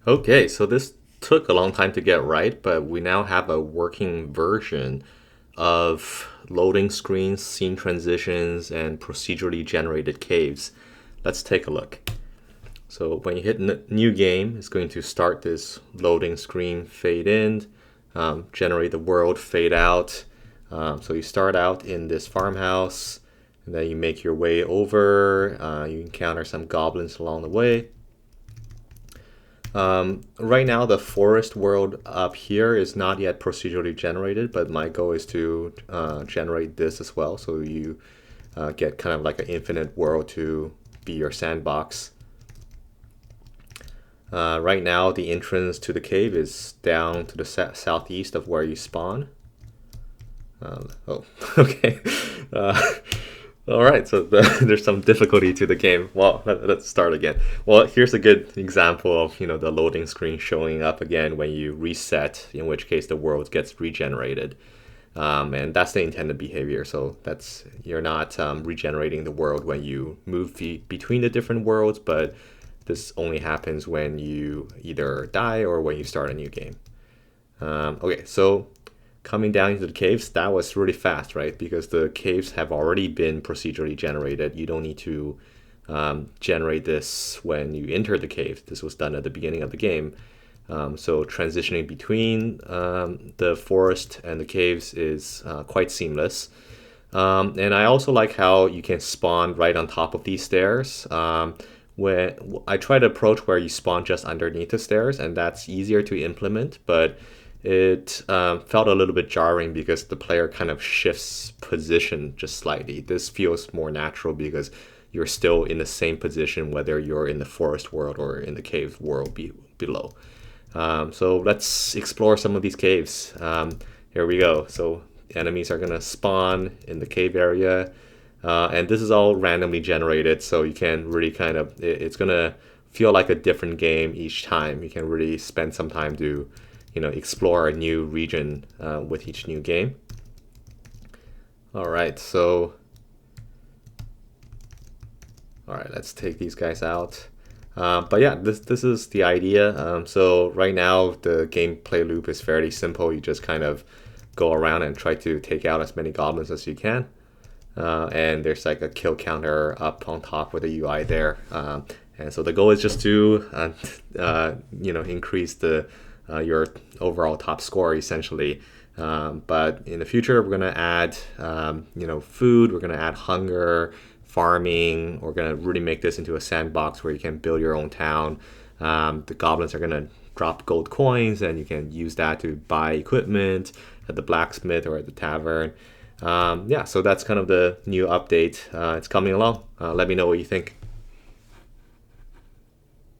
Okay, so this took a long time to get right, but we now have a working version of loading screens, scene transitions, and procedurally generated caves. Let's take a look. So when you hit new game, it's going to start this loading screen, fade in, generate the world, fade out. So you start out in this farmhouse, and then you make your way over. You encounter some goblins along the way. Right now, the forest world up here is not yet procedurally generated, but my goal is to generate this as well, so you get kind of like an infinite world to be your sandbox. Right now, the entrance to the cave is down to the southeast of where you spawn. Oh, okay. Uh, all right, so there's some difficulty to the game. Well, let's start again. Well, here's a good example of the loading screen showing up again when you reset, in which case the world gets regenerated, and that's the intended behavior. So that's you're not regenerating the world when you move between the different worlds, but this only happens when you either die or when you start a new game. Okay, so coming down into the caves, that was really fast, right? Because the caves have already been procedurally generated. You don't need to generate this when you enter the cave. This was done at the beginning of the game. So transitioning between the forest and the caves is quite seamless. And I also like how you can spawn right on top of these stairs. When I try to approach where you spawn just underneath the stairs, and that's easier to implement, but it felt a little bit jarring because the player kind of shifts position just slightly. This feels more natural because you're still in the same position whether you're in the forest world or in the cave world below. So let's explore some of these caves. Here we go. So enemies are going to spawn in the cave area. And this is all randomly generated, so you can really it's going to feel like a different game each time. You can really spend some time to explore a new region with each new game. All right, let's take these guys out. But yeah, this is the idea. So right now the gameplay loop is fairly simple. You just kind of go around and try to take out as many goblins as you can. And there's like a kill counter up on top with the UI there. And so the goal is just to increase the your overall top score essentially. But in the future, we're gonna add food. We're gonna add hunger, farming. We're gonna really make this into a sandbox where you can build your own town. The goblins are gonna drop gold coins, and you can use that to buy equipment at the blacksmith or at the tavern. Yeah, so that's kind of the new update. It's coming along. Let me know what you think.